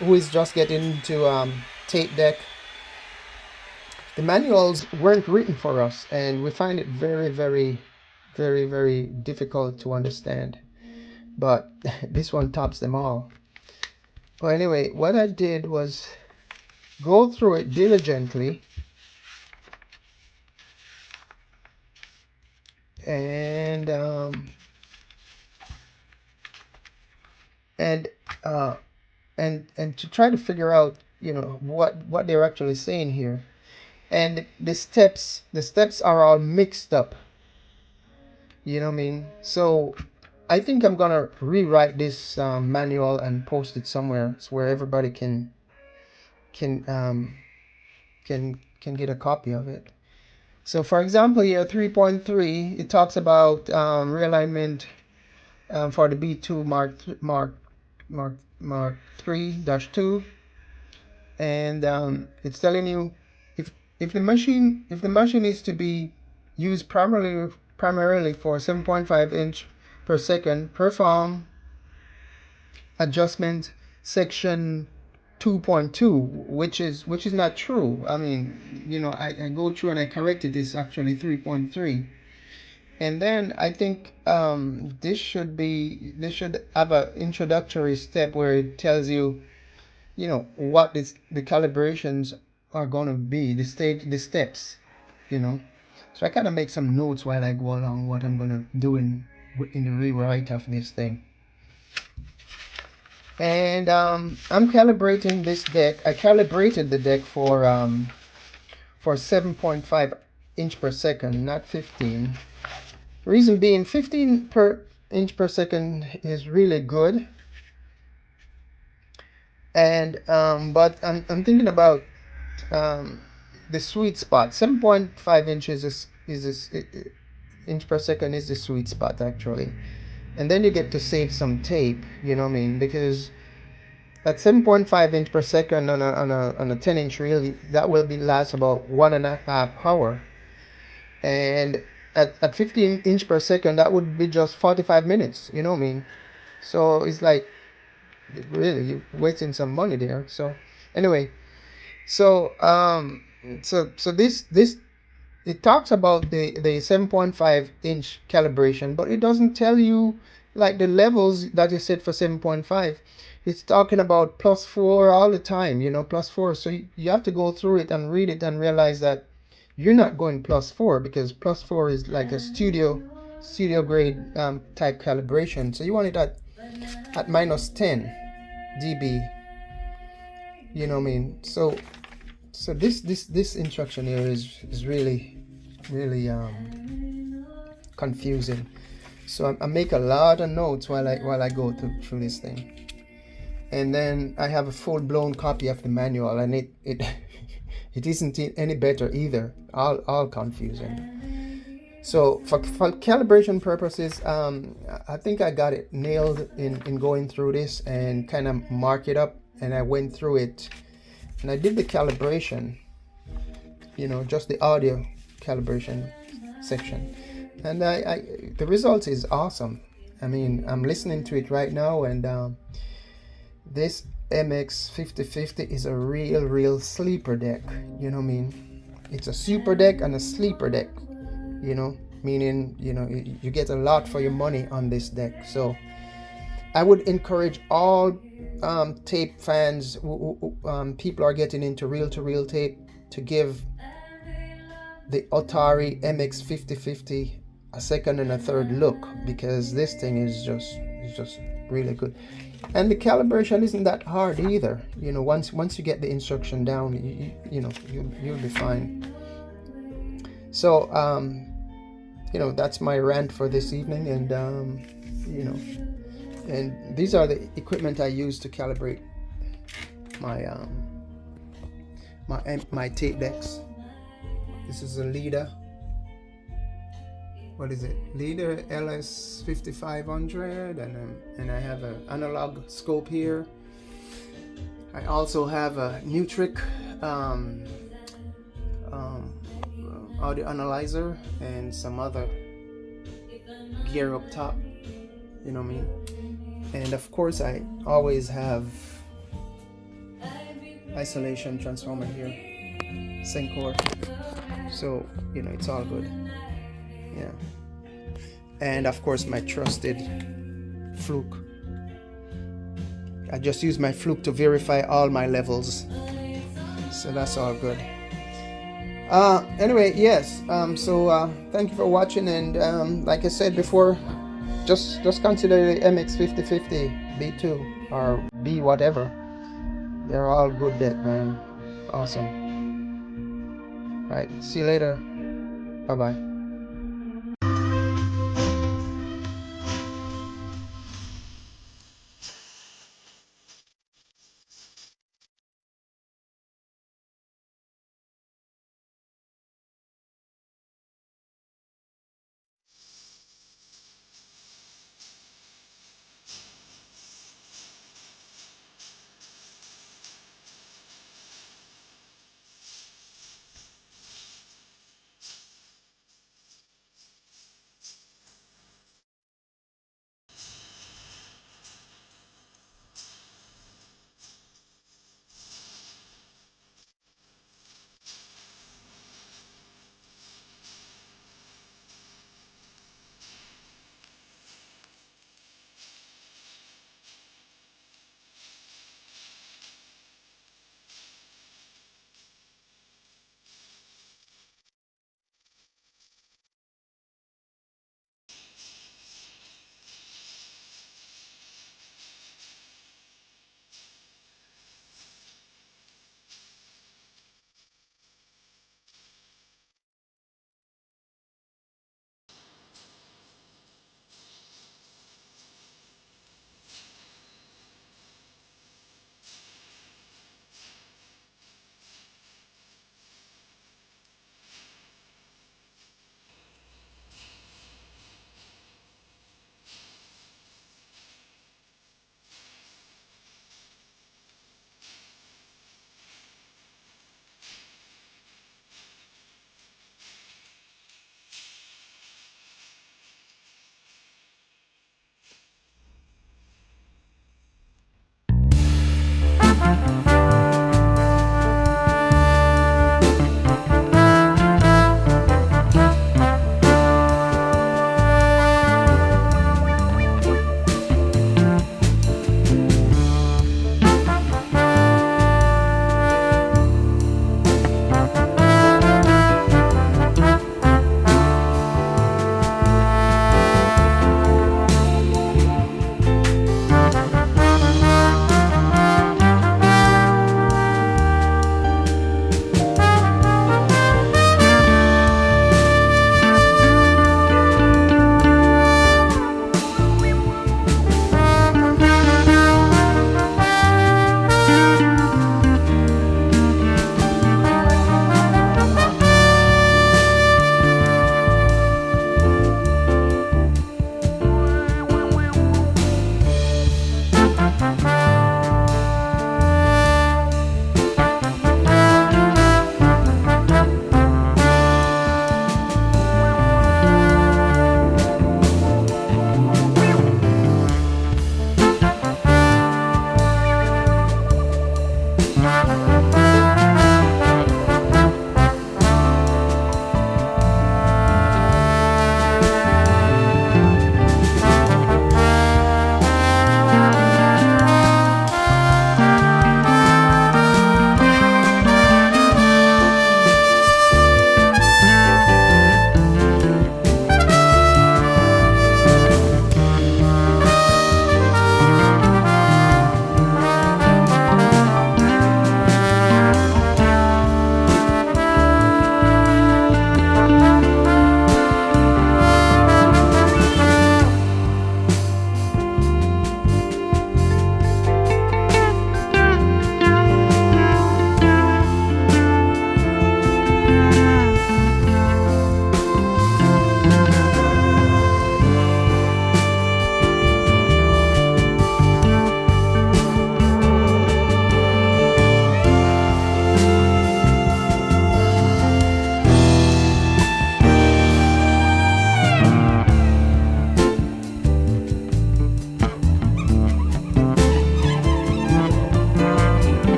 who is just getting into tape deck, the manuals weren't written for us, and we find it very difficult to understand. But this one tops them all. Well, anyway, what I did was go through it diligently and and uh, and to try to figure out, you know, what they're actually saying here. And the steps are all mixed up. You know what I mean? So I think I'm gonna rewrite this manual and post it somewhere so where everybody can um, can get a copy of it. So for example, here 3.3, it talks about realignment for the B2 Mark 3-2, and it's telling you if the machine is to be used primarily for 7.5 inch per second, perform adjustment section 2.2, which is not true. I mean, you know, I go through and I corrected this, actually 3.3. And then I think this should have an introductory step where it tells you, you know, what the calibrations are going to be, the steps, you know. So I kind of make some notes while I go along what I'm going to do in the rewrite of this thing. And I'm calibrating this deck. I calibrated the deck for 7.5 inch per second, not 15. Reason being, 15 per inch per second is really good. And but I'm thinking about um, the sweet spot. 7.5 inches inch per second is the sweet spot, actually. And then you get to save some tape, you know what I mean? Because at 7.5 inch per second on a 10 inch reel, that will be last about 1.5 hour. And at 15 inch per second, that would be just 45 minutes, you know what I mean? So it's like, really, you're wasting some money there. So anyway, so this it talks about the 7.5 inch calibration, but it doesn't tell you like the levels that is set for 7.5. It's talking about +4 all the time, you know, +4. So you have to go through it and read it and realize that you're not going +4, because +4 is like a studio grade type calibration. So you want it at -10 dB. You know what I mean? So this instruction here is really confusing. So I make a lot of notes while I go through this thing. And then I have a full-blown copy of the manual, and it it isn't any better either. All confusing. So for calibration purposes, I think I got it nailed in going through this and kind of mark it up. And I went through it and I did the calibration, you know, just the audio calibration section. And the result is awesome. I mean, I'm listening to it right now, and this MX-5050 is a real sleeper deck. You know what I mean? It's a super deck and a sleeper deck, you know, meaning, you know, you get a lot for your money on this deck. So I would encourage all tape fans, people are getting into reel-to-reel tape, to give the Otari MX-5050 a second and a third look, because this thing is just really good. And the calibration isn't that hard either. You know, once you get the instruction down, you know, you'll be fine. So you know, that's my rant for this evening. And you know, and these are the equipment I use to calibrate my tape decks. This is a leader. What is it? Leader LS 5500, and I have an analog scope here. I also have a Nutric audio analyzer and some other gear up top. You know what I mean? And of course, I always have isolation transformer here, sync core. So you know, it's all good. Yeah. And of course my trusted fluke. I just use my fluke to verify all my levels, so that's all good. Anyway, yes, thank you for watching, and like I said before, just consider the MX-5050 B2 or B whatever. They're all good deck, man. Awesome. Right, see you later. Bye bye.